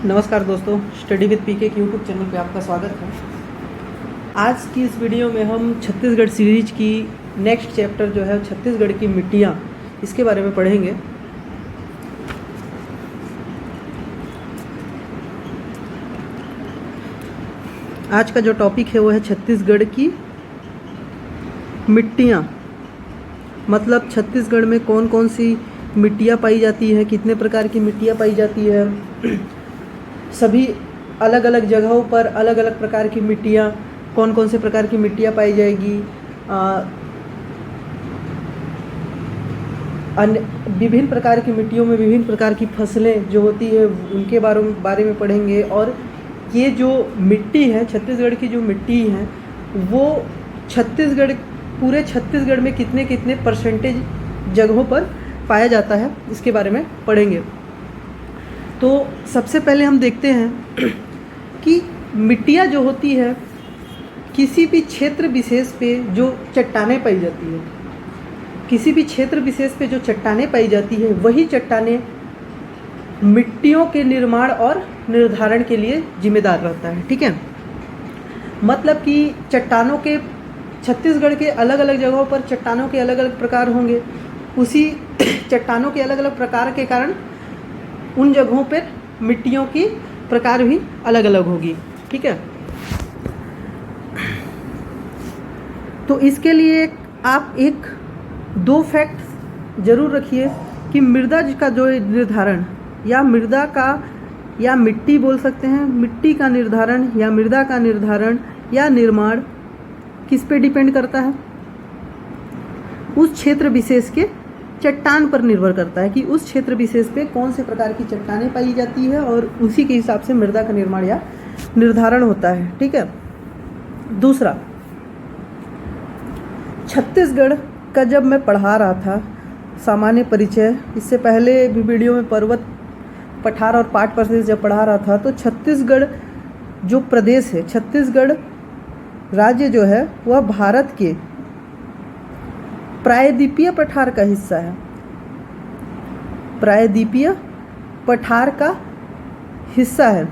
नमस्कार दोस्तों, study with पीके के यूट्यूब चैनल पे आपका स्वागत है। आज की इस वीडियो में हम छत्तीसगढ़ सीरीज की नेक्स्ट चैप्टर जो है छत्तीसगढ़ की मिट्टियाँ, इसके बारे में पढ़ेंगे। आज का जो टॉपिक है वो है छत्तीसगढ़ की मिट्टियाँ। मतलब छत्तीसगढ़ में कौन कौन सी मिट्टियाँ पाई जाती है, कितने प्रकार की मिट्टियाँ पाई जाती है, सभी अलग अलग जगहों पर अलग अलग प्रकार की मिट्टियाँ, कौन कौन से प्रकार की मिट्टियाँ पाई जाएगी, अन्य विभिन्न प्रकार की मिट्टियों में विभिन्न प्रकार की फसलें जो होती है उनके बारे में पढ़ेंगे। और ये जो मिट्टी है, छत्तीसगढ़ की जो मिट्टी है, वो पूरे छत्तीसगढ़ में कितने कितने परसेंटेज जगहों पर पाया जाता है, इसके बारे में पढ़ेंगे। तो सबसे पहले हम देखते हैं कि मिट्टियाँ जो होती है किसी भी क्षेत्र विशेष पे जो चट्टानें पाई जाती है, किसी भी क्षेत्र विशेष पे जो चट्टानें पाई जाती है, वही चट्टानें मिट्टियों के निर्माण और निर्धारण के लिए जिम्मेदार रहता है। ठीक है, मतलब कि चट्टानों के छत्तीसगढ़ के अलग अलग जगहों पर चट्टानों के अलग अलग प्रकार होंगे। उसी चट्टानों के अलग अलग प्रकार के कारण उन जगहों पर मिट्टियों की प्रकार भी अलग अलग होगी। ठीक है, तो इसके लिए आप दो फैक्ट ज़रूर रखिए कि मृदा का जो निर्धारण या मृदा का या मिट्टी बोल सकते हैं, मिट्टी का निर्धारण या मृदा का निर्धारण या निर्माण किस पे डिपेंड करता है? उस क्षेत्र विशेष के चट्टान पर निर्भर करता है कि उस क्षेत्र विशेष पे कौन से प्रकार की चट्टानें पाई जाती है और उसी के हिसाब से मृदा का निर्माण या निर्धारण होता है। ठीक है, दूसरा, छत्तीसगढ़ का जब मैं पढ़ा रहा था सामान्य परिचय, इससे पहले भी वीडियो में पर्वत पठार और पाट प्रदेश जब पढ़ा रहा था, तो छत्तीसगढ़ जो प्रदेश है, छत्तीसगढ़ राज्य जो है वह भारत के प्रायद्वीपीय पठार का हिस्सा है। प्रायद्वीपीय पठार का हिस्सा है,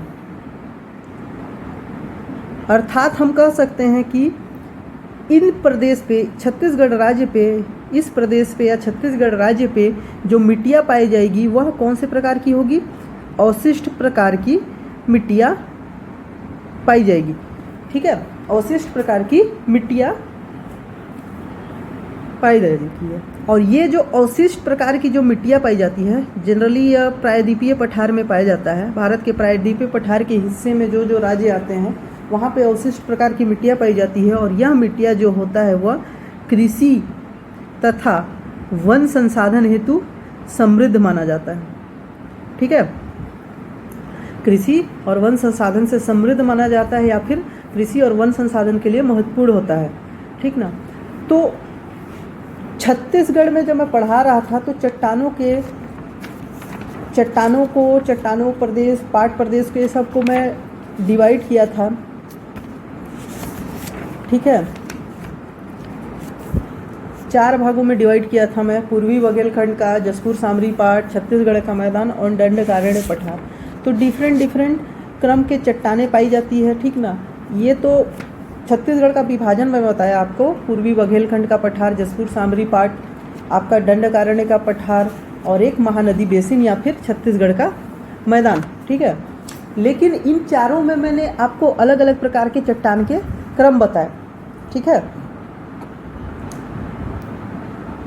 अर्थात हम कह सकते हैं कि इन प्रदेश पे, छत्तीसगढ़ राज्य पे, इस प्रदेश पे या छत्तीसगढ़ राज्य पे जो मिट्टियाँ पाई जाएगी वह कौन से प्रकार की होगी? अवशिष्ट प्रकार की मिट्टियाँ पाई जाएगी। ठीक है, अवशिष्ट प्रकार की मिट्टियाँ पाई जाती है। और ये जो अवशिष्ट प्रकार की जो मिट्टियाँ पाई जाती है, जनरली यह प्रायद्वीपीय पठार में पाया जाता है। भारत के प्रायद्वीपीय पठार के हिस्से में जो जो राज्य आते हैं वहाँ पे अवशिष्ट प्रकार की मिट्टियाँ पाई जाती है। और यह मिट्टियाँ जो होता है वह कृषि तथा वन संसाधन हेतु समृद्ध माना जाता है। ठीक है, कृषि और वन संसाधन से समृद्ध माना जाता है या फिर कृषि और वन संसाधन के लिए महत्वपूर्ण होता है। ठीक ना, तो छत्तीसगढ़ में जब मैं पढ़ा रहा था तो चट्टानों प्रदेश, पाट प्रदेश के सबको मैं डिवाइड किया था। ठीक है, 4 भागों में डिवाइड किया था मैं, पूर्वी बघेलखंड का, जसपुर सामरी पाट, छत्तीसगढ़ का मैदान और दंडकारण्य पठार। तो डिफरेंट क्रम के चट्टानें पाई जाती है। ठीक ना, ये तो छत्तीसगढ़ का विभाजन मैं बताया आपको, पूर्वी बघेलखंड का पठार, जसपुर सामरी पाट, आपका दंडकारण्य का पठार और एक महानदी बेसिन या फिर छत्तीसगढ़ का मैदान। ठीक है, लेकिन इन चारों में मैंने आपको अलग अलग प्रकार के चट्टान के क्रम बताए। ठीक है,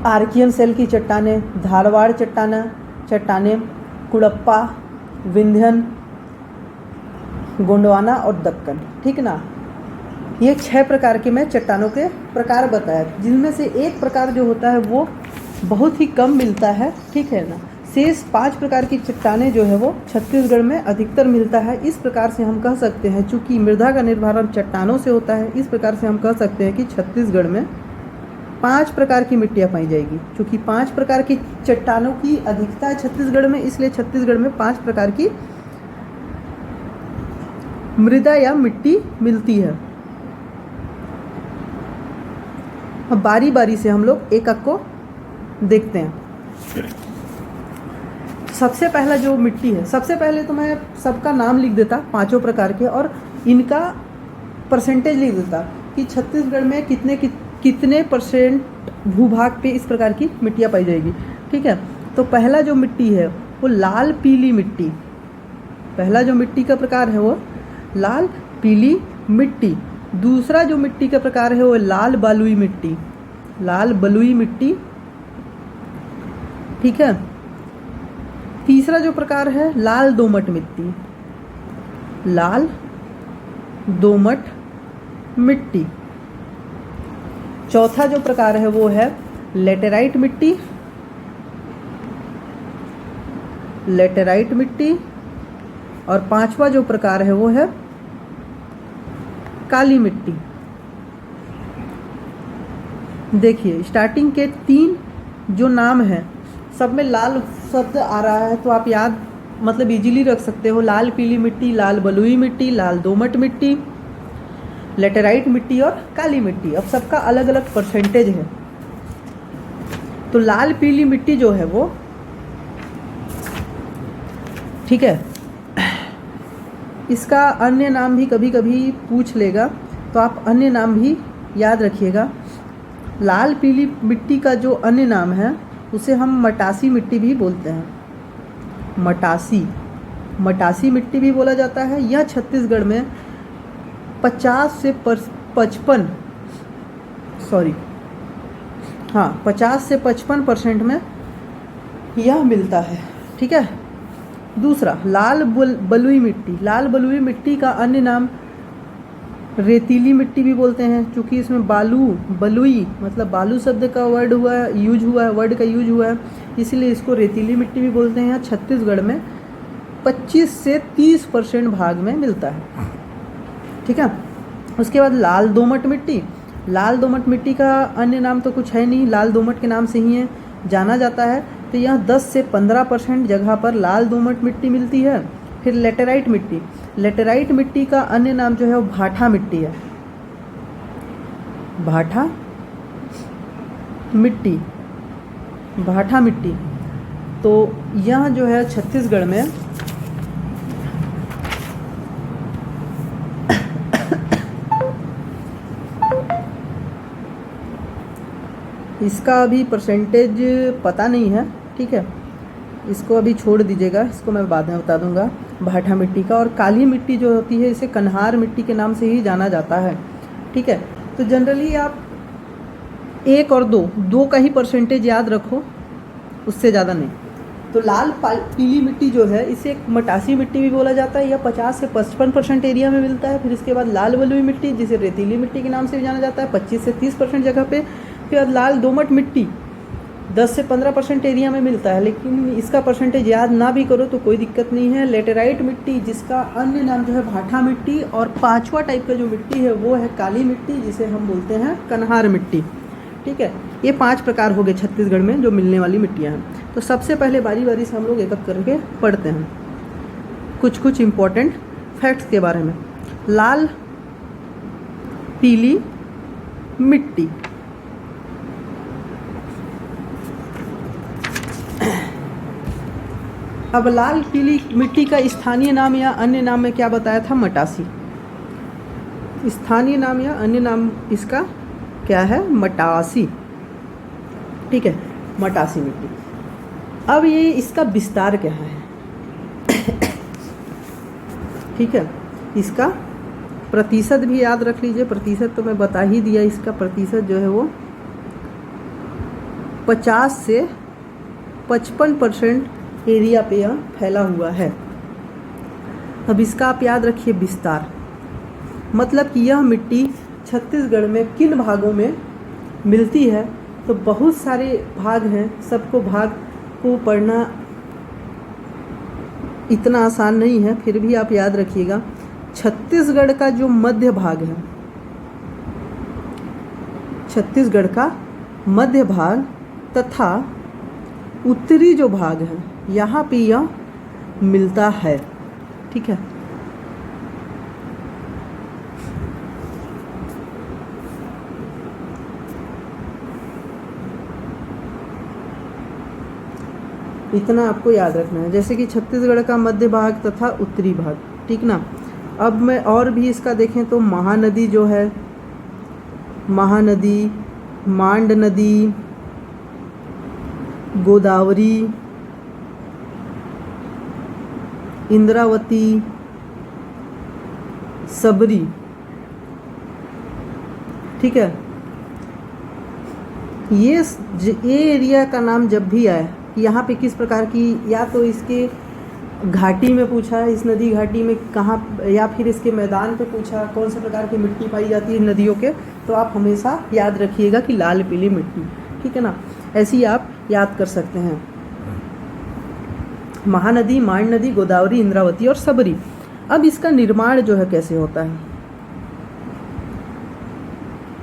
आर्कियन सेल की चट्टानें, धारवाड़ चट्टानें, कुड़प्पा, विंध्यन, गोंडवाना और दक्कन। ठीक ना, ये 6 प्रकार के मैं चट्टानों के प्रकार बताया, जिनमें से एक प्रकार जो होता है वो बहुत ही कम मिलता है। ठीक है ना, शेष 5 प्रकार की चट्टानें जो है वो छत्तीसगढ़ में अधिकतर मिलता है। इस प्रकार से हम कह सकते हैं, चूँकि मृदा का निर्धारण चट्टानों से होता है, इस प्रकार से हम कह सकते हैं कि छत्तीसगढ़ में 5 प्रकार की मिट्टियाँ पाई जाएगी। चूँकि 5 प्रकार की चट्टानों की अधिकता है छत्तीसगढ़ में, इसलिए छत्तीसगढ़ में 5 प्रकार की मृदा या मिट्टी मिलती है। अब बारी बारी से हम लोग एक को देखते हैं। सबसे पहला जो मिट्टी है, सबसे पहले तो मैं सबका नाम लिख देता पांचों प्रकार के और इनका परसेंटेज लिख देता कि छत्तीसगढ़ में कितने परसेंट भूभाग पे इस प्रकार की मिट्टियाँ पाई जाएगी। ठीक है, तो पहला जो मिट्टी है वो लाल पीली मिट्टी, पहला जो मिट्टी का प्रकार है वो लाल पीली मिट्टी। दूसरा जो मिट्टी का प्रकार है वो लाल बलुई मिट्टी, लाल बलुई मिट्टी। ठीक है, तीसरा जो प्रकार है लाल दोमट मिट्टी, लाल दोमट मिट्टी। चौथा जो प्रकार है वो है लेटेराइट मिट्टी, लेटेराइट मिट्टी। और पांचवा जो प्रकार है वो है काली मिट्टी। देखिए स्टार्टिंग के 3 जो नाम हैं सब में लाल शब्द आ रहा है, तो आप याद मतलब इजीली रख सकते हो, लाल पीली मिट्टी, लाल बलुई मिट्टी, लाल दोमट मिट्टी, लेटेराइट मिट्टी और काली मिट्टी। अब सबका अलग अलग परसेंटेज है। तो लाल पीली मिट्टी जो है वो, ठीक है, इसका अन्य नाम भी कभी कभी पूछ लेगा, तो आप अन्य नाम भी याद रखिएगा। लाल पीली मिट्टी का जो अन्य नाम है उसे हम मटासी मिट्टी भी बोलते हैं, मटासी मिट्टी भी बोला जाता है। यह छत्तीसगढ़ में 50 से 55% में यह मिलता है। ठीक है, दूसरा लाल बलुई मिट्टी, लाल बलुई मिट्टी का अन्य नाम रेतीली मिट्टी भी बोलते हैं, क्योंकि इसमें बलुई मतलब बालू शब्द का वर्ड यूज हुआ है, इसलिए इसको रेतीली मिट्टी भी बोलते हैं। छत्तीसगढ़ में 25 से 30% भाग में मिलता है। ठीक है, उसके बाद लाल दोमट मिट्टी, लाल दोमट मिट्टी का अन्य नाम तो कुछ है नहीं, लाल दोमट के नाम से ही है जाना जाता है। तो यह 10 से 15% जगह पर लाल दोमट मिट्टी मिलती है। फिर लेटेराइट मिट्टी, लेटेराइट मिट्टी का अन्य नाम जो है वो भाठा मिट्टी है, भाठा मिट्टी। तो यह जो है छत्तीसगढ़ में इसका अभी परसेंटेज पता नहीं है। ठीक है, इसको अभी छोड़ दीजिएगा, इसको मैं बाद में बता दूंगा भाठा मिट्टी का। और काली मिट्टी जो होती है इसे कन्हार मिट्टी के नाम से ही जाना जाता है। ठीक है, तो जनरली आप 1 और 2 का ही परसेंटेज याद रखो, उससे ज़्यादा नहीं। तो लाल पीली मिट्टी जो है इसे मटासी मिट्टी भी बोला जाता है, यह 50 से 55% एरिया में मिलता है। फिर इसके बाद लाल बलुई मिट्टी जिसे रेतीली मिट्टी के नाम से भी जाना जाता है, 25 से 30% जगह पे। फिर बाद लाल दोमट मिट्टी 10 से 15% एरिया में मिलता है, लेकिन इसका परसेंटेज याद ना भी करो तो कोई दिक्कत नहीं है। लेटेराइट मिट्टी जिसका अन्य नाम जो है भाठा मिट्टी, और 5वां टाइप का जो मिट्टी है वो है काली मिट्टी जिसे हम बोलते हैं कन्हार मिट्टी। ठीक है, ये 5 प्रकार हो गए छत्तीसगढ़ में जो मिलने वाली मिट्टियाँ हैं। तो सबसे पहले बारी बारी से हम लोग एक एक करके पढ़ते हैं कुछ इम्पोर्टेंट फैक्ट्स के बारे में। लाल पीली मिट्टी, अब लाल पीली मिट्टी का स्थानीय नाम या अन्य नाम में क्या बताया था, मटासी। स्थानीय नाम या अन्य नाम इसका क्या है, मटासी। ठीक है, मटासी मिट्टी। अब ये इसका विस्तार क्या है ठीक है, इसका प्रतिशत भी याद रख लीजिए। प्रतिशत तो मैं बता ही दिया, इसका प्रतिशत जो है वो 50 से 55% एरिया पे यह फैला हुआ है। अब इसका आप याद रखिए विस्तार, मतलब कि यह मिट्टी छत्तीसगढ़ में किन भागों में मिलती है। तो बहुत सारे भाग हैं, सबको भाग को पढ़ना इतना आसान नहीं है, फिर भी आप याद रखिएगा। छत्तीसगढ़ का जो मध्य भाग है, छत्तीसगढ़ का मध्य भाग तथा उत्तरी जो भाग है यहाँ पे यह मिलता है। ठीक है, इतना आपको याद रखना है। जैसे कि छत्तीसगढ़ का मध्य भाग तथा उत्तरी भाग, ठीक ना। अब मैं और भी इसका देखें तो महानदी जो है, महानदी, मांड नदी, गोदावरी, इंद्रावती, सबरी, ठीक है। ये एरिया का नाम जब भी आए कि यहाँ पे किस प्रकार की, या तो इसके घाटी में पूछा है, इस नदी घाटी में कहाँ, या फिर इसके मैदान पे पूछा कौन से प्रकार की मिट्टी पाई जाती है नदियों के, तो आप हमेशा याद रखिएगा कि लाल पीली मिट्टी, ठीक है ना। ऐसी आप याद कर सकते हैं। महानदी, मांड नदी, गोदावरी, इंद्रावती और सबरी। अब इसका निर्माण जो है कैसे होता है,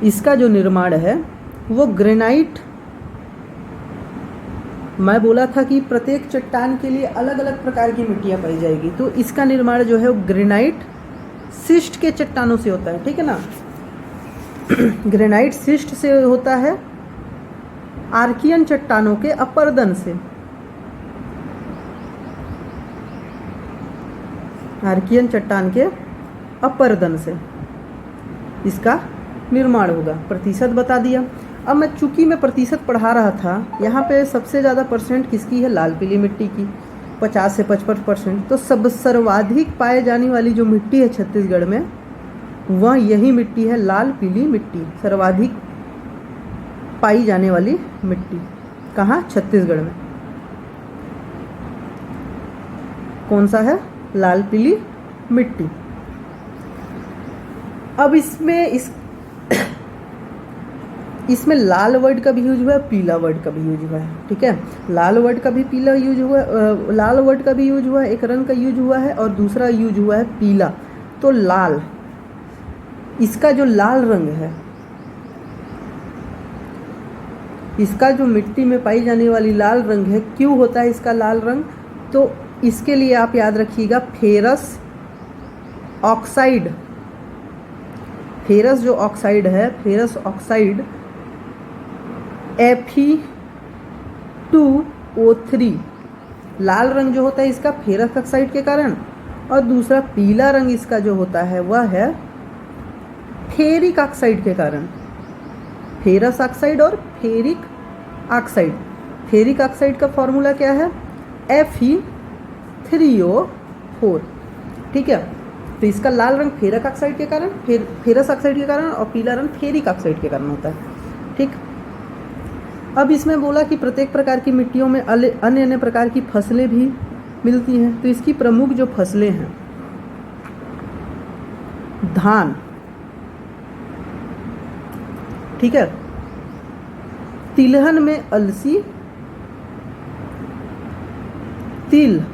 इसका जो निर्माण है वो ग्रेनाइट, मैं बोला था कि प्रत्येक चट्टान के लिए अलग अलग प्रकार की मिट्टियां पाई जाएगी, तो इसका निर्माण जो है वो ग्रेनाइट शिस्ट के चट्टानों से होता है, ठीक है ना। ग्रेनाइट शिस्ट से होता है, आर्कियन चट्टानों के अपर्दन से, आर्कियन चट्टान के अपर्दन से इसका निर्माण होगा। प्रतिशत बता दिया। अब मैं चूंकि मैं प्रतिशत पढ़ा रहा था, यहाँ पे सबसे ज़्यादा परसेंट किसकी है, लाल पीली मिट्टी की, 50 से 55%। तो सर्वाधिक पाए जाने वाली जो मिट्टी है छत्तीसगढ़ में, वह यही मिट्टी है, लाल पीली मिट्टी, सर्वाधिक पाई जाने वाली मिट्टी। कहाँ, छत्तीसगढ़ में। कौन सा है, लाल पीली मिट्टी। अब इसमें लाल वर्ड का भी यूज हुआ है, पीला वर्ड का भी यूज हुआ है, ठीक है। लाल वर्ड का भी पीला यूज हुआ है, लाल वर्ड का भी यूज हुआ है, एक रंग का यूज हुआ है, और दूसरा यूज हुआ है पीला। तो लाल, इसका जो लाल रंग है, इसका जो मिट्टी में पाई जाने वाली लाल रंग है, क्यों होता है इसका लाल रंग, तो इसके लिए आप याद रखिएगा फेरस ऑक्साइड। फेरस जो ऑक्साइड है, फेरस ऑक्साइड Fe2O3, लाल रंग जो होता है इसका फेरस ऑक्साइड के कारण, और दूसरा पीला रंग इसका जो होता है वह है फेरिक ऑक्साइड के कारण। फेरस ऑक्साइड और फेरिक ऑक्साइड। फेरिक ऑक्साइड का फॉर्मूला क्या है, Fe3O4, ठीक है। तो इसका लाल रंग फेरक ऑक्साइड के कारण, फेरस ऑक्साइड के कारण, और पीला रंग फेरिक ऑक्साइड के कारण होता है, ठीक। अब इसमें बोला कि प्रत्येक प्रकार की मिट्टियों में अन्य अन्य प्रकार की फसलें भी मिलती हैं। तो इसकी प्रमुख जो फसलें हैं, धान, ठीक है, तिलहन में अलसी, तिल,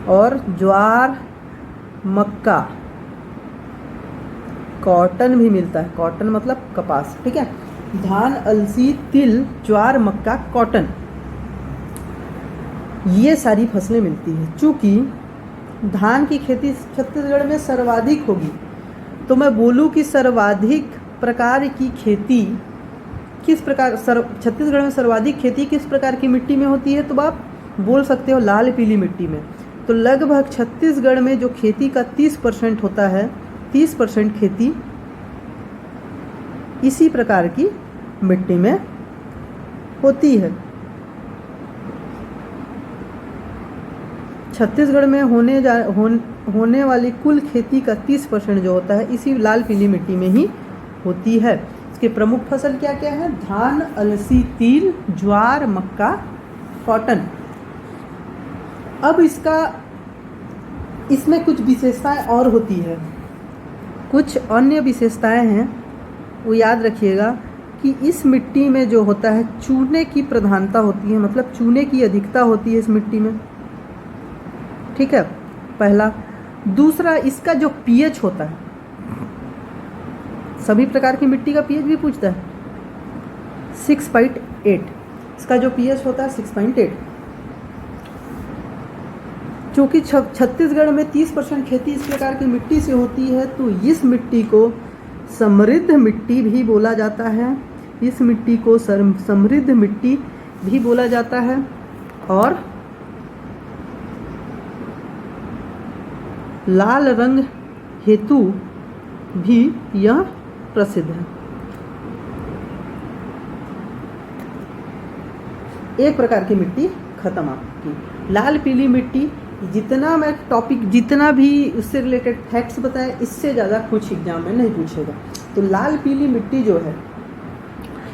और ज्वार, मक्का, कॉटन भी मिलता है, कॉटन मतलब कपास, ठीक है। धान, अलसी, तिल, ज्वार, मक्का, कॉटन, ये सारी फसलें मिलती हैं। चूंकि धान की खेती छत्तीसगढ़ में सर्वाधिक होगी, तो मैं बोलूँ कि सर्वाधिक प्रकार की खेती किस प्रकार, छत्तीसगढ़ में सर्वाधिक खेती किस प्रकार की मिट्टी में होती है, तो आप बोल सकते हो लाल पीली मिट्टी में। तो लगभग छत्तीसगढ़ में जो खेती का 30% होता है, 30% खेती इसी प्रकार की मिट्टी में होती है। छत्तीसगढ़ में होने वाली कुल खेती का 30% जो होता है इसी लाल पीली मिट्टी में ही होती है। इसके प्रमुख फसल क्या क्या है, धान, अलसी, तिल, ज्वार, मक्का, कॉटन। अब इसमें कुछ विशेषताएं और होती है, कुछ अन्य विशेषताएं हैं, वो याद रखिएगा कि इस मिट्टी में जो होता है चूने की प्रधानता होती है, मतलब चूने की अधिकता होती है इस मिट्टी में, ठीक है, पहला। दूसरा, इसका जो पीएच होता है, सभी प्रकार की मिट्टी का पीएच भी पूछता है, 6.8, इसका जो पीएच होता है 6.8। क्योंकि छत्तीसगढ़ में 30% खेती इस प्रकार की मिट्टी से होती है, तो इस मिट्टी को समृद्ध मिट्टी भी बोला जाता है। इस मिट्टी को समृद्ध मिट्टी भी बोला जाता है और लाल रंग हेतु भी यह प्रसिद्ध है। एक प्रकार की मिट्टी खत्म आपकी। लाल पीली मिट्टी, जितना मैं टॉपिक जितना भी उससे रिलेटेड फैक्ट्स बताए, इससे ज़्यादा कुछ एग्जाम में नहीं पूछेगा। तो लाल पीली मिट्टी जो है,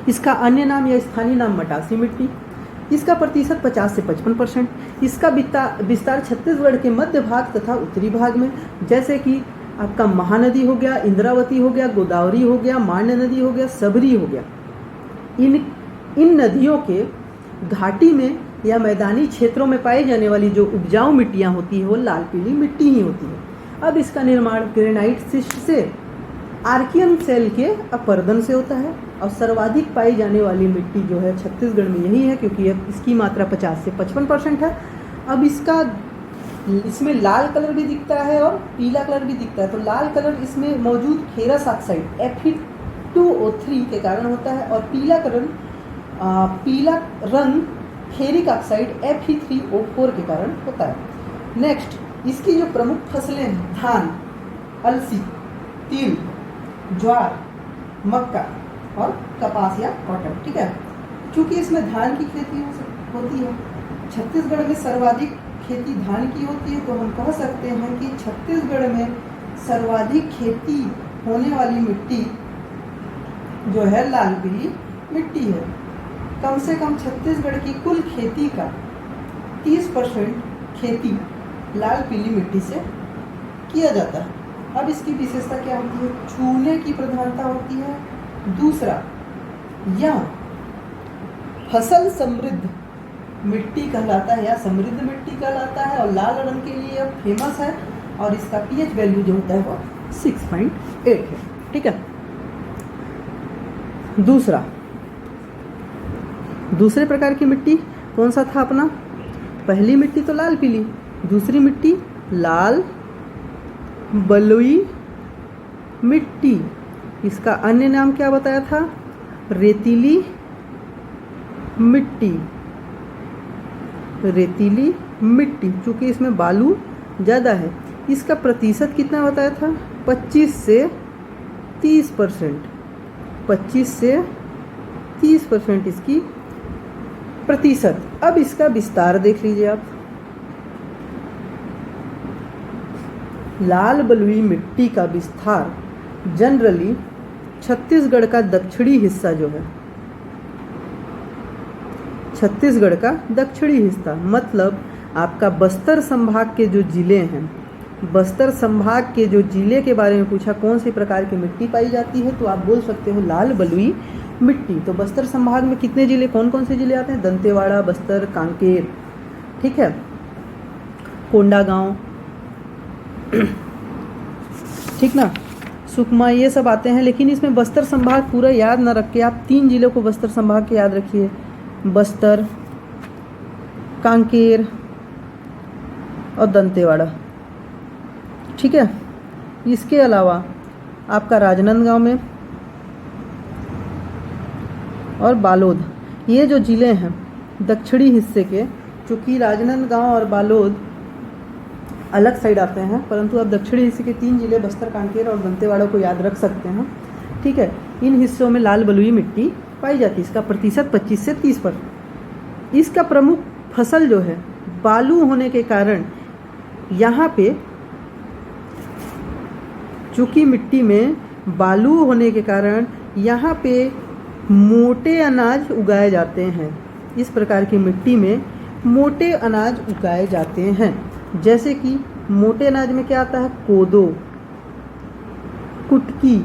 इसका अन्य नाम या स्थानीय नाम मटासी मिट्टी। इसका प्रतिशत 50 से 55%। इसका विस्तार छत्तीसगढ़ के मध्य भाग तथा उत्तरी भाग में, जैसे कि आपका महानदी हो गया, इंद्रावती हो गया, गोदावरी हो गया, मांड नदी हो गया, सबरी हो गया। इन नदियों के घाटी में या मैदानी क्षेत्रों में पाई जाने वाली जो उपजाऊ मिट्टियाँ होती है वो लाल पीली मिट्टी ही होती है। अब इसका निर्माण ग्रेनाइट शिस्ट से, आर्कियन सेल के अपर्दन से होता है। और सर्वाधिक पाई जाने वाली मिट्टी जो है छत्तीसगढ़ में यही है, क्योंकि इसकी मात्रा 50 से 55% है। अब इसमें लाल कलर भी दिखता है और पीला कलर भी दिखता है। तो लाल कलर इसमें मौजूद फेरस ऑक्साइड Fe2O3 के कारण होता है, और पीला रंग फेरिक ऑक्साइड Fe3O4 के कारण होता है। नेक्स्ट, इसकी जो प्रमुख फसलें हैं, धान, अलसी, तिल, ज्वार, मक्का और कपास या कॉटन। ठीक है, क्योंकि इसमें धान की खेती होती है, छत्तीसगढ़ में सर्वाधिक खेती धान की होती है, तो हम कह सकते हैं कि छत्तीसगढ़ में सर्वाधिक खेती होने वाली मिट्टी जो है लाल पीली मिट्टी है। कम से कम छत्तीसगढ़ की कुल खेती का 30% खेती लाल पीली मिट्टी से किया जाता है। अब इसकी विशेषता क्या होती है? चूने की प्रधानता होती है। दूसरा, यह फसल समृद्ध मिट्टी कहलाता है या समृद्ध मिट्टी कहलाता है, और लाल रंग के लिए यह फेमस है, और इसका पीएच वैल्यू जो होता है वो 6.8 है। ठीक है, दूसरे प्रकार की मिट्टी कौन सा था अपना? पहली मिट्टी तो लाल पीली, दूसरी मिट्टी लाल बलुई मिट्टी। इसका अन्य नाम क्या बताया था? रेतीली मिट्टी। रेतीली मिट्टी, चूँकि इसमें बालू ज़्यादा है। इसका प्रतिशत कितना बताया था? 25 से 30%। 25 से 30% इसकी प्रतिशत। अब इसका विस्तार देख लीजिए आप। लाल बलुई मिट्टी का विस्तार जनरली छत्तीसगढ़ का दक्षिणी हिस्सा जो है, छत्तीसगढ़ का दक्षिणी हिस्सा मतलब आपका बस्तर संभाग के जो जिले हैं, बस्तर संभाग के जो जिले के बारे में पूछा कौन सी प्रकार की मिट्टी पाई जाती है, तो आप बोल सकते हो लाल बलुई मिट्टी। तो बस्तर संभाग में कितने जिले, कौन कौन से जिले आते हैं? दंतेवाड़ा, बस्तर, कांकेर, ठीक है, कोंडागांव, ठीक ना, सुकमा, ये सब आते हैं। लेकिन इसमें बस्तर संभाग पूरा याद ना रख के आप 3 जिलों को बस्तर संभाग के याद रखिए, बस्तर, कांकेर और दंतेवाड़ा। ठीक है, इसके अलावा आपका राजनांदगांव में और बालोद, ये जो ज़िले हैं दक्षिणी हिस्से के, चूँकि राजनांदगांव और बालोद अलग साइड आते हैं, परंतु आप दक्षिणी हिस्से के 3 जिले बस्तर, कांकेर और दंतेवाड़ा को याद रख सकते हैं। ठीक है, इन हिस्सों में लाल बलुई मिट्टी पाई जाती है। इसका प्रतिशत 25 से 30%। इसका प्रमुख फसल जो है, बालू होने के कारण यहाँ पे, चूँकि मिट्टी में बालू होने के कारण यहाँ पे मोटे अनाज उगाए जाते हैं। इस प्रकार की मिट्टी में मोटे अनाज उगाए जाते हैं, जैसे कि मोटे अनाज में क्या आता है? कोदो, कुटकी,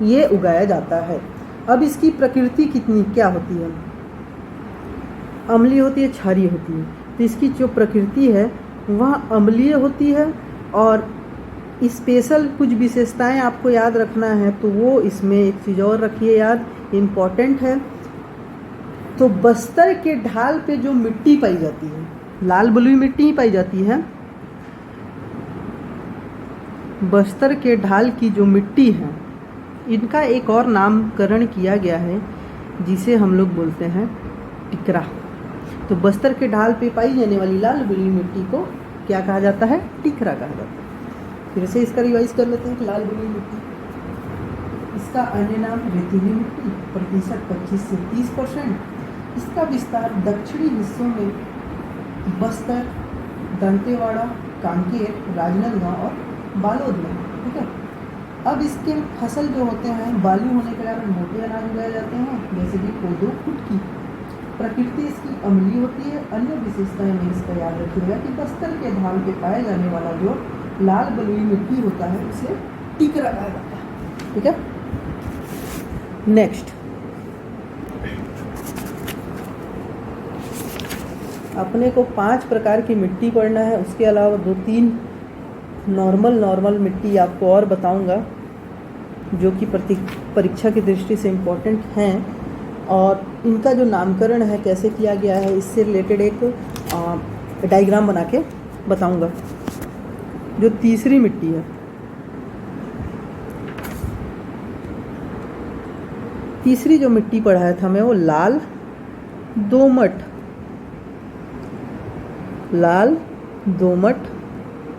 ये उगाया जाता है। अब इसकी प्रकृति कितनी क्या होती है? अम्लीय होती है, क्षारीय होती है। तो इसकी जो प्रकृति है वह अम्लीय होती है, और स्पेशल कुछ विशेषताएं आपको याद रखना है, तो वो इसमें एक चीज़ और रखिए याद, इम्पॉर्टेंट है। तो बस्तर के ढाल पे जो मिट्टी पाई जाती है, लाल बलुई मिट्टी ही पाई जाती है। बस्तर के ढाल की जो मिट्टी है, इनका एक और नामकरण किया गया है, जिसे हम लोग बोलते हैं टिकरा। तो बस्तर के ढाल पे पाई जाने वाली लाल बलुई मिट्टी को क्या कहा जाता है? टिकरा कहा जाता है। फिर से इसका रिवाइज कर लेते हैं कि लाल बलुई मिट्टी, इसका अन्य नाम रेतीली मिट्टी, प्रतिशत 25 से 30%। इसका विस्तार दक्षिणी हिस्सों में बस्तर, दंतेवाड़ा, कांकेर, राजनांदगांव और बालोद में, ठीक है। अब इसके फसल जो होते हैं बालू होने के कारण मोटे अनाज उगाए जाते हैं, जैसे कि कोदो, कुटकी। प्रकृति इसकी अम्लीय होती है। अन्य विशेषताएं में इसका याद रखिएगा कि बस्तर के ढाल पे पाए जाने वाला जो लाल बलुई मिट्टी होता है उसे टिकरा कहा जाता है, ठीक है। नेक्स्ट, अपने को 5 प्रकार की मिट्टी पढ़ना है, उसके अलावा 2-3 नॉर्मल मिट्टी आपको और बताऊंगा जो कि परीक्षा की दृष्टि से इम्पोर्टेंट हैं, और इनका जो नामकरण है कैसे किया गया है इससे रिलेटेड एक डायग्राम बना के बताऊंगा। जो तीसरी मिट्टी है, तीसरी जो मिट्टी पढ़ाया था मैं वो लाल दोमट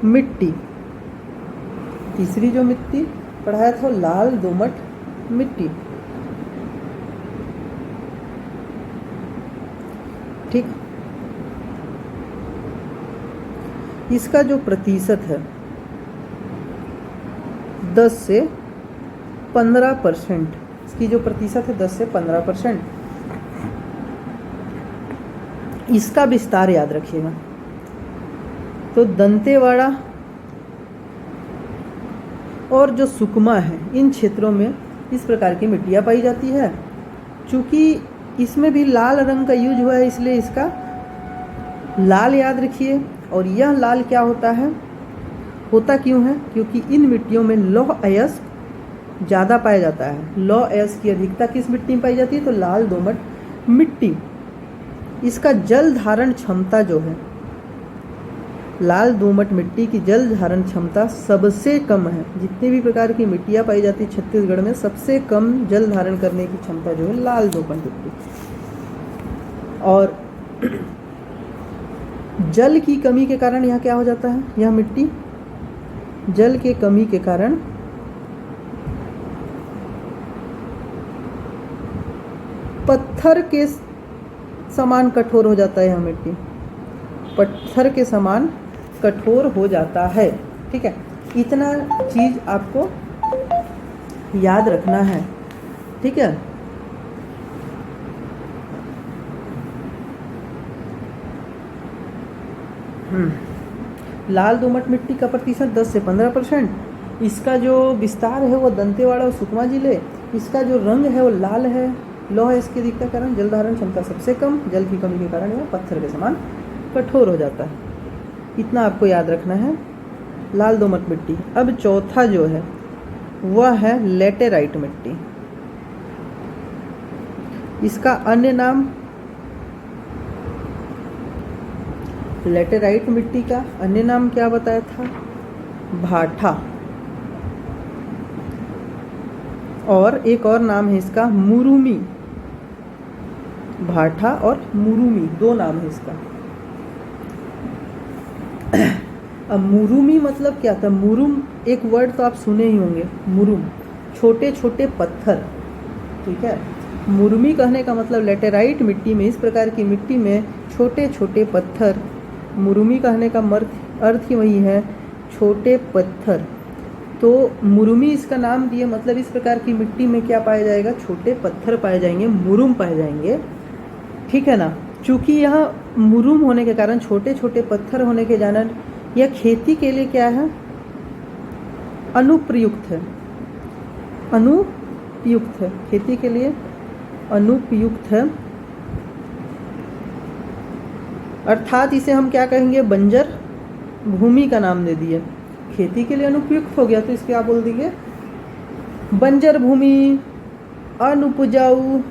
मिट्टी। तीसरी जो मिट्टी पढ़ाया था लाल दोमट मिट्टी, ठीक। इसका जो प्रतिशत है 10 से 15%, इसकी जो प्रतिशत है 10 से 15%। इसका विस्तार याद रखिएगा। तो दंतेवाड़ा और जो सुकमा है इन क्षेत्रों में इस प्रकार की मिट्टियाँ पाई जाती है। चूँकि इसमें भी लाल रंग का यूज हुआ है इसलिए इसका लाल याद रखिए। और यह लाल क्या होता है, होता क्यों है? क्योंकि इन मिट्टियों में लौह अयस्क ज़्यादा पाया जाता है। लौह अयस्क की अधिकता किस मिट्टी में पाई जाती है? तो लाल दोमट मिट्टी। इसका जल धारण क्षमता जो है, लाल दोमट मिट्टी की जल धारण क्षमता सबसे कम है। जितनी भी प्रकार की मिट्टियाँ पाई जाती है छत्तीसगढ़ में, सबसे कम जल धारण करने की क्षमता जो है लाल दोमट मिट्टी। और जल की कमी के कारण यह क्या हो जाता है? यह मिट्टी जल के कमी के कारण पत्थर के समान कठोर हो जाता है। यह मिट्टी पत्थर के समान कठोर हो जाता है, ठीक है। इतना चीज आपको याद रखना है, ठीक है। लाल दोमट मिट्टी का प्रतिशत 10 से 15%। इसका जो विस्तार है वो दंतेवाड़ा और सुकमा जिले। इसका जो रंग है वो लाल है। लौह इसकी अधिकता के कारण जल धारण क्षमता सबसे कम, जल की कमी के कारण यह पत्थर के समान कठोर हो जाता है। इतना आपको याद रखना है, लाल दोमट मिट्टी। अब चौथा जो है वह है लेटेराइट मिट्टी। इसका अन्य नाम, लेटेराइट मिट्टी का अन्य नाम क्या बताया था? भाठा। और एक और नाम है इसका मुरुमी। भाठा और मुरुमी दो नाम है इसका। अब मुरुमी मतलब क्या था? मुरुम एक वर्ड तो आप सुने ही होंगे, मुरुम छोटे छोटे पत्थर, ठीक है। मुरुमी कहने का मतलब लेटेराइट मिट्टी में, इस प्रकार की मिट्टी में छोटे छोटे पत्थर। मुरुमी कहने का अर्थ ही वही है, छोटे पत्थर। तो मुरुमी इसका नाम दिए, मतलब इस प्रकार की मिट्टी में क्या पाया जाएगा? छोटे पत्थर पाए जाएंगे, मुरुम पाए जाएंगे, ठीक है ना। चूँकि यह मुरुम होने के कारण, छोटे छोटे पत्थर होने के कारण यह खेती के लिए क्या है? अनुप्रयुक्त है। अनुपयुक्त है, खेती के लिए अनुपयुक्त है। अर्थात इसे हम क्या कहेंगे? बंजर भूमि का नाम दे दिए। खेती के लिए अनुपयुक्त हो गया तो इसके आप बोल देंगे बंजर भूमि, अनुपजाऊ।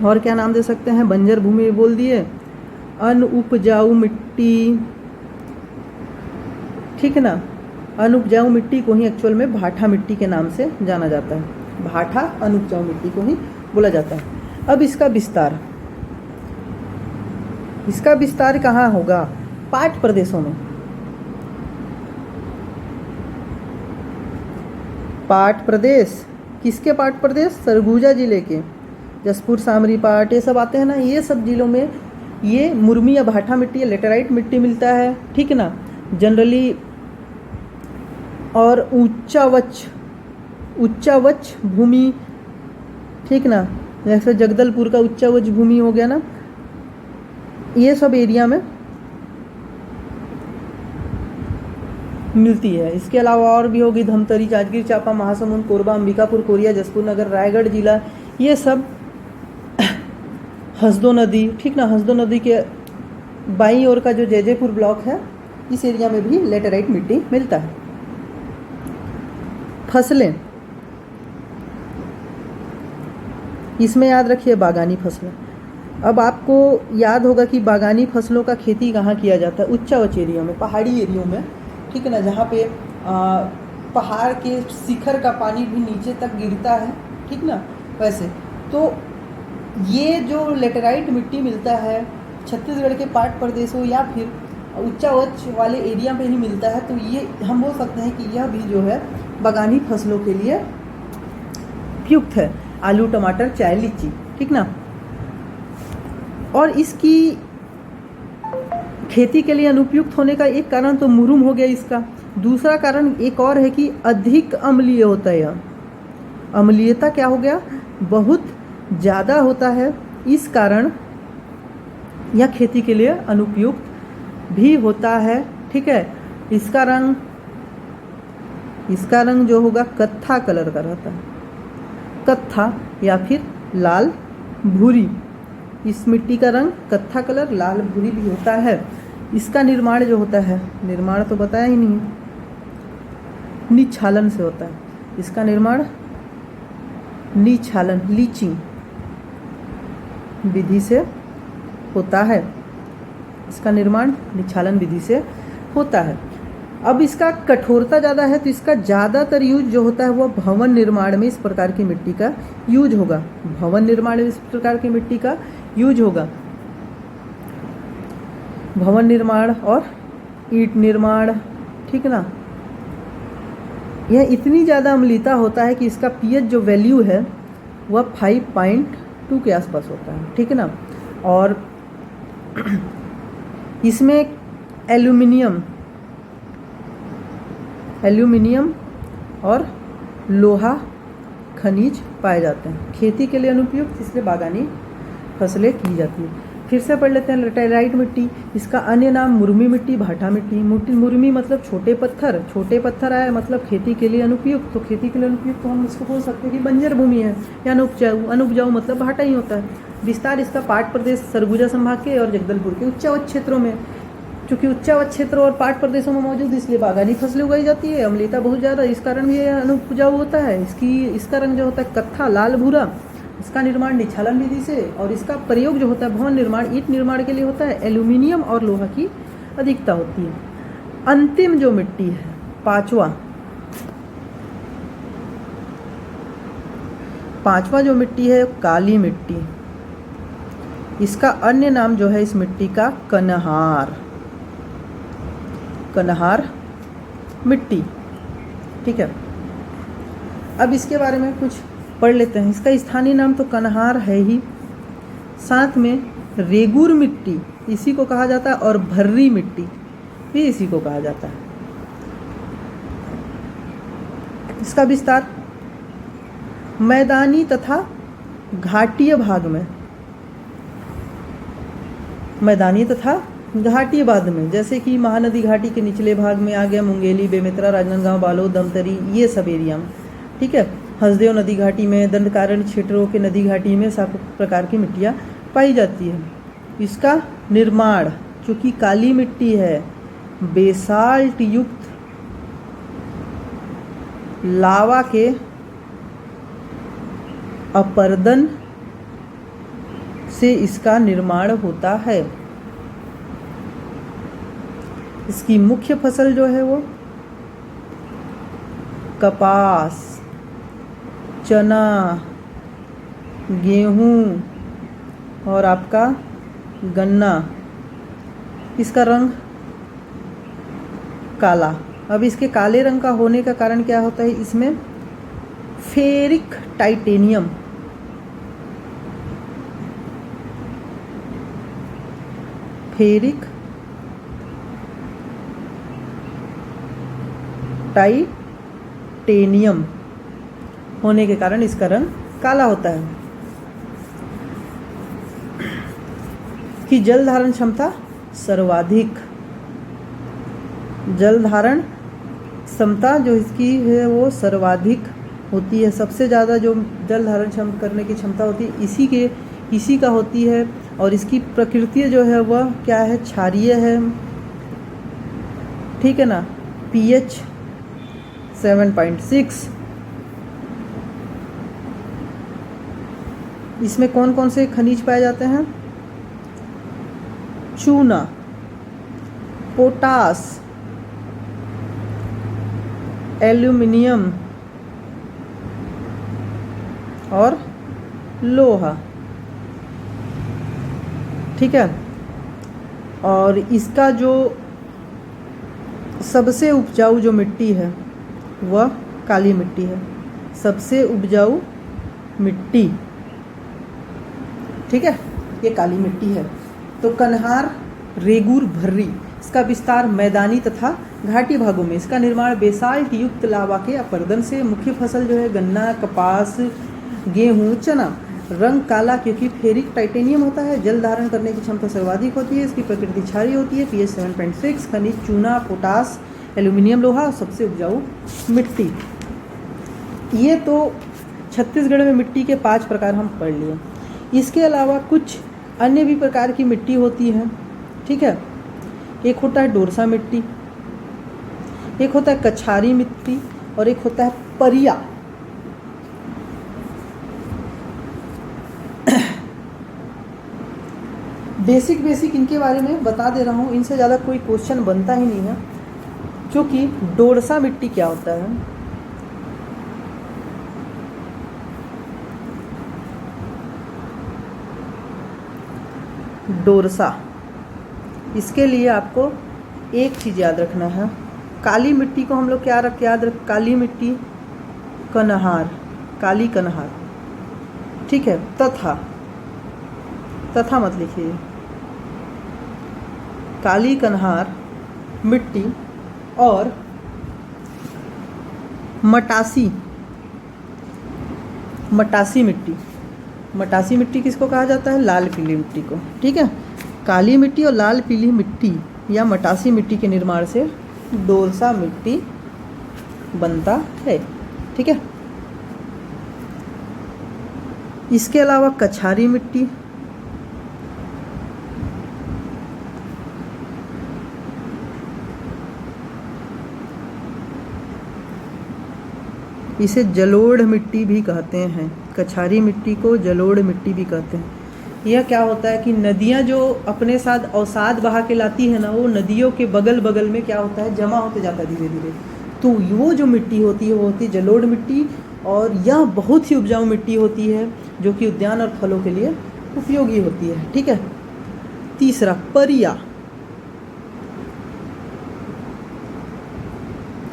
और क्या नाम दे सकते हैं? बंजर भूमि बोल दिए, अनुपजाऊ मिट्टी, ठीक है ना। अनुपजाऊ मिट्टी को ही एक्चुअल में भाठा मिट्टी के नाम से जाना जाता है। भाठा अनुपजाऊ मिट्टी को ही बोला जाता है। अब इसका विस्तार कहाँ होगा? पाट प्रदेशों में। पाट प्रदेश, किसके पाट प्रदेश? सरगुजा जिले के। जसपुर, सामरी पाट, ये सब आते हैं ना, ये सब जिलों में ये मुर्मी या भाटा मिट्टी या लेटेराइट मिट्टी मिलता है, ठीक है ना, जनरली। और उच्चावच भूमि, ठीक ना, जैसे जगदलपुर का उच्चावच भूमि हो गया ना, ये सब एरिया में मिलती है। इसके अलावा और भी होगी धमतरी, जांजगीर चांपा, महासमुंद, कोरबा, अंबिकापुर, कोरिया, जसपुर नगर, रायगढ़ जिला, ये सब हसदो नदी, ठीक ना, हसदो नदी के बाईं ओर का जो जयजयपुर ब्लॉक है, इस एरिया में भी लेटेराइट मिट्टी मिलता है। फसलें, इसमें याद रखिए बागानी फसलें। अब आपको याद होगा कि बागानी फसलों का खेती कहाँ किया जाता है? उच्चावच एरिया में, पहाड़ी एरियो में, ठीक है ना, जहाँ पे पहाड़ के शिखर का पानी भी नीचे तक गिरता है, ठीक ना, वैसे। तो ये जो लेटेराइट मिट्टी मिलता है छत्तीसगढ़ के पाट प्रदेशों या फिर उच्चावच वाले एरिया में ही मिलता है, तो ये हम बोल सकते हैं कि यह भी जो है बागानी फसलों के लिए उपयुक्त है। आलू, टमाटर, चाय, लीची, ठीक ना। और इसकी खेती के लिए अनुपयुक्त होने का एक कारण तो मुरुम हो गया इसका। दूसरा कारण एक और है कि अधिक अम्लीय होता है यह। अम्लीयता क्या हो गया? बहुत ज़्यादा होता है, इस कारण यह खेती के लिए अनुपयुक्त भी होता है, ठीक है। इसका रंग जो होगा कत्था कलर का रहता है, कत्था या फिर लाल भूरी। इस मिट्टी का रंग कत्था कलर, लाल भूरी भी होता है। इसका निर्माण जो होता है, निर्माण तो बताया ही नहीं, निच्छालन से होता है। इसका निर्माण निच्छालन, लीचिंग विधि से होता है। इसका निर्माण निच्छालन विधि से होता है। अब इसका कठोरता ज़्यादा है, तो इसका ज़्यादातर यूज जो होता है वो भवन निर्माण में इस प्रकार की मिट्टी का यूज होगा। भवन निर्माण में इस प्रकार की मिट्टी का यूज होगा। भवन निर्माण और ईंट निर्माण, ठीक ना। यह इतनी ज़्यादा अम्लीयता होता है कि इसका पीएच जो वैल्यू है वह 5.2 के आसपास होता है, ठीक है ना। और इसमें एल्यूमिनियम और लोहा खनिज पाए जाते हैं। खेती के लिए अनुपयुक्त, इसलिए बागानी फसलें की जाती हैं। फिर से पढ़ लेते हैं लेटेराइट मिट्टी। इसका अन्य नाम मुर्मी मिट्टी, भाटा मिट्टी। मुर्मी मतलब छोटे पत्थर आया मतलब खेती के लिए अनुपयुक्त। तो खेती के लिए अनुपयुक्त तो हम इसको बोल सकते हैं कि बंजर भूमि है या अनुपजाऊ मतलब भाटा ही होता है। विस्तार इसका पाट प्रदेश, सरगुजा संभाग के और जगदलपुर के उच्चावच क्षेत्रों में। चूँकि उच्चावच क्षेत्र और पाट प्रदेशों में मौजूद, इसलिए बागानी फसलें उगाई जाती है। अम्लीयता बहुत ज़्यादा, इस कारण भी यह अनुपजाऊ होता है। इसका रंग जो होता है कत्था लाल भूरा। इसका निर्माण निच्छालन विधि से, और इसका प्रयोग जो होता है भवन निर्माण, ईंट निर्माण के लिए होता है। एल्यूमिनियम और लोहा की अधिकता होती है। अंतिम जो मिट्टी है, पांचवा जो मिट्टी है काली मिट्टी। इसका अन्य नाम जो है इस मिट्टी का कन्हार मिट्टी, ठीक है। अब इसके बारे में कुछ पढ़ लेते हैं। इसका स्थानीय नाम तो कन्हार है ही, साथ में रेगुर मिट्टी इसी को कहा जाता है, और भर्री मिट्टी भी इसी को कहा जाता है। इसका विस्तार मैदानी तथा घाटीय भाग में, जैसे कि महानदी घाटी के निचले भाग में आ गया मुंगेली, बेमेतरा, राजनांदगांव, बालोद, धमतरी, ये सब एरिया में, ठीक है। हसदेव नदी घाटी में, दंडकारण्य क्षेत्रों के नदी घाटी में सब प्रकार की मिट्टियाँ पाई जाती है। इसका निर्माण चूँकि काली मिट्टी है, बेसाल्ट युक्त लावा के अपर्दन से इसका निर्माण होता है। इसकी मुख्य फसल जो है वो कपास, चना, गेहूँ, और आपका गन्ना, इसका रंग काला। अब इसके काले रंग का होने का कारण क्या होता है, इसमें फेरिक टाइटेनियम, फेरिक टाइटेनियम होने के कारण इसका रंग काला होता है। कि जल धारण क्षमता सर्वाधिक, जल धारण क्षमता जो इसकी है वो सर्वाधिक होती है, सबसे ज़्यादा जो जल धारण करने की क्षमता होती है इसी का होती है। और इसकी प्रकृति जो है वह क्या है, क्षारीय है, ठीक है ना, pH 7.6। इसमें कौन कौन से खनिज पाए जाते हैं, चूना, पोटास, एल्यूमिनियम और लोहा, ठीक है। और इसका जो सबसे उपजाऊ जो मिट्टी है वह काली मिट्टी है, सबसे उपजाऊ मिट्टी, ठीक है, ये काली मिट्टी है। तो कन्हार, रेगूर, भर्री, इसका विस्तार मैदानी तथा घाटी भागों में, इसका निर्माण बेसाल्ट युक्त लावा के अपर्दन से। मुख्य फसल जो है गन्ना, कपास, गेहूँ, चना। रंग काला क्योंकि फेरिक टाइटेनियम होता है। जल धारण करने की क्षमता सर्वाधिक होती है। इसकी प्रकृति क्षारीय होती है। pH 7.6। खनिज चूना, पोटास, एल्यूमिनियम, लोहा। सबसे उपजाऊ मिट्टी। ये तो छत्तीसगढ़ में मिट्टी के 5 प्रकार हम पढ़ लिए। इसके अलावा कुछ अन्य भी प्रकार की मिट्टी होती है, ठीक है। एक होता है डोरसा मिट्टी, एक होता है कछारी मिट्टी और एक होता है परिया। बेसिक इनके बारे में बता दे रहा हूँ, इनसे ज़्यादा कोई क्वेश्चन बनता ही नहीं है। क्योंकि डोरसा मिट्टी क्या होता है, डोरसा, इसके लिए आपको एक चीज़ याद रखना है। काली मिट्टी को हम लोग क्या याद रख, काली मिट्टी कन्हार, काली कन्हार, ठीक है। तथा मत लिखिए, काली कन्हार मिट्टी और मटासी मिट्टी। मटासी मिट्टी किसको कहा जाता है, लाल पीली मिट्टी को, ठीक है। काली मिट्टी और लाल पीली मिट्टी या मटासी मिट्टी के निर्माण से डोरसा मिट्टी बनता है, ठीक है। इसके अलावा कछारी मिट्टी, इसे जलोढ़ मिट्टी भी कहते हैं। कछारी मिट्टी को जलोढ़ मिट्टी भी कहते हैं। यह क्या होता है कि नदियाँ जो अपने साथ अवसाद बहा के लाती है ना, वो नदियों के बगल बगल में क्या होता है, जमा होते जाता है धीरे धीरे। तो वो जो मिट्टी होती है वो होती है जलोढ़ मिट्टी, और यह बहुत ही उपजाऊ मिट्टी होती है जो कि उद्यान और फलों के लिए उपयोगी होती है, ठीक है। तीसरा परिया,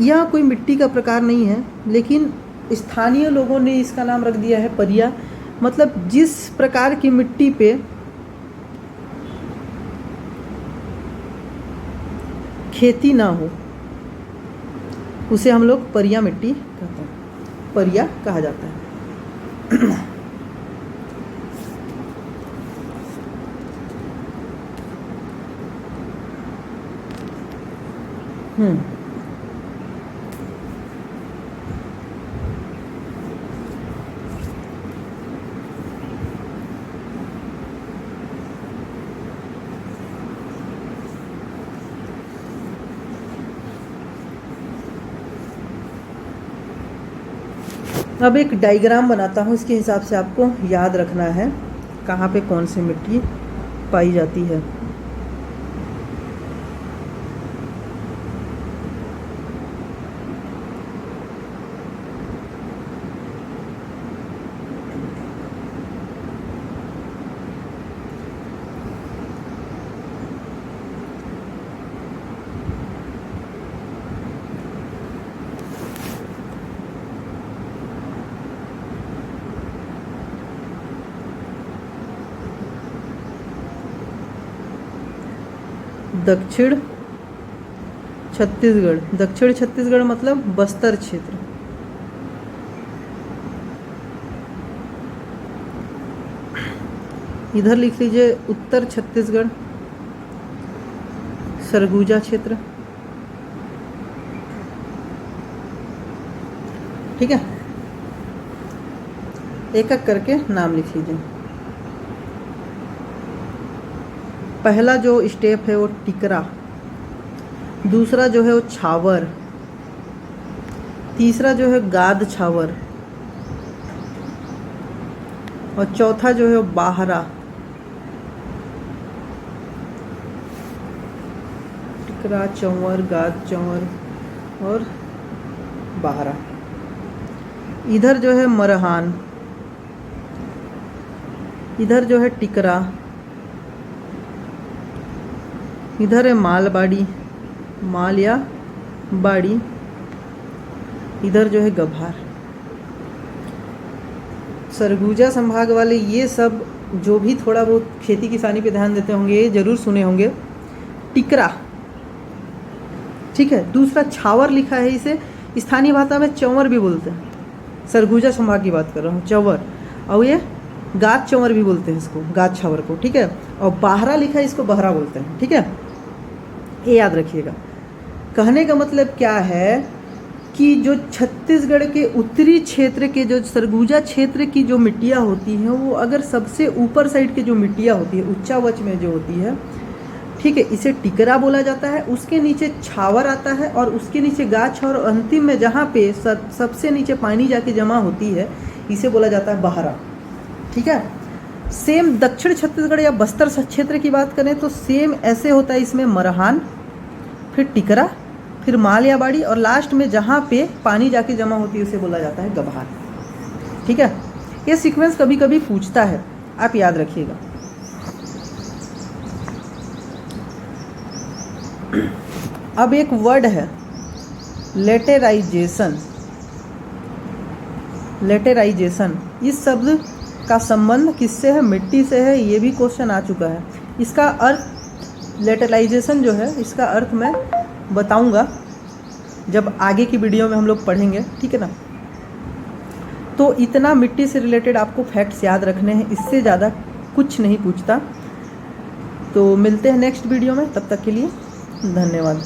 यह कोई मिट्टी का प्रकार नहीं है, लेकिन स्थानीय लोगों ने इसका नाम रख दिया है परिया। मतलब जिस प्रकार की मिट्टी पे खेती ना हो उसे हम लोग परिया मिट्टी कहते हैं, परिया कहा जाता है। अब एक डायग्राम बनाता हूँ, इसके हिसाब से आपको याद रखना है कहाँ पे कौन सी मिट्टी पाई जाती है। दक्षिण छत्तीसगढ़। दक्षिण छत्तीसगढ़ मतलब बस्तर क्षेत्र। इधर लिख लीजिए उत्तर छत्तीसगढ़, सरगुजा क्षेत्र। ठीक है, एक एक करके नाम लिख लीजिए। पहला जो स्टेप है वो टिकरा, दूसरा जो है वो छावर, तीसरा जो है गाद छावर, और चौथा जो है वो बाहरा। टिकरा, चंवर, गाद चंवर और बाहरा। इधर जो है मरहान, इधर जो है टिकरा, इधर है मालबाड़ी, माल या बाड़ी, इधर जो है गभार। सरगुजा संभाग वाले ये सब जो भी थोड़ा बहुत खेती किसानी पे ध्यान देते होंगे ये जरूर सुने होंगे। टिकरा, ठीक है। दूसरा छावर लिखा है, इसे स्थानीय भाषा में चंवर भी बोलते हैं। सरगुजा संभाग की बात कर रहा हूँ, चंवर। और ये गाद चंवर भी बोलते हैं इसको, गाद छावर को, ठीक है। और बाहरा लिखा है, इसको बहरा बोलते हैं, ठीक है। ये याद रखिएगा। कहने का मतलब क्या है कि जो छत्तीसगढ़ के उत्तरी क्षेत्र के जो सरगुजा क्षेत्र की जो मिट्टियाँ होती हैं वो अगर सबसे ऊपर साइड की जो मिट्टियाँ होती है उच्चावच में जो होती है, ठीक है, इसे टिकरा बोला जाता है। उसके नीचे छावर आता है और उसके नीचे गाछ, और अंतिम में जहाँ पे सबसे नीचे पानी जाके जमा होती है इसे बोला जाता है बहरा, ठीक है। सेम दक्षिण छत्तीसगढ़ या बस्तर क्षेत्र की बात करें तो सेम ऐसे होता है, इसमें मरहान, फिर टिकरा, फिर माल या बाड़ी, और लास्ट में जहाँ पे पानी जाके जमा होती है उसे बोला जाता है गभार, ठीक है। ये सीक्वेंस कभी कभी पूछता है, आप याद रखिएगा। अब एक वर्ड है लेटेराइजेशन। लेटेराइजेशन, इस शब्द का संबंध किससे है? मिट्टी से है। ये भी क्वेश्चन आ चुका है। इसका अर्थ लेटेराइजेशन जो है, इसका अर्थ मैं बताऊंगा जब आगे की वीडियो में हम लोग पढ़ेंगे, ठीक है ना। तो इतना मिट्टी से रिलेटेड आपको फैक्ट्स याद रखने हैं, इससे ज़्यादा कुछ नहीं पूछता। तो मिलते हैं नेक्स्ट वीडियो में, तब तक के लिए धन्यवाद।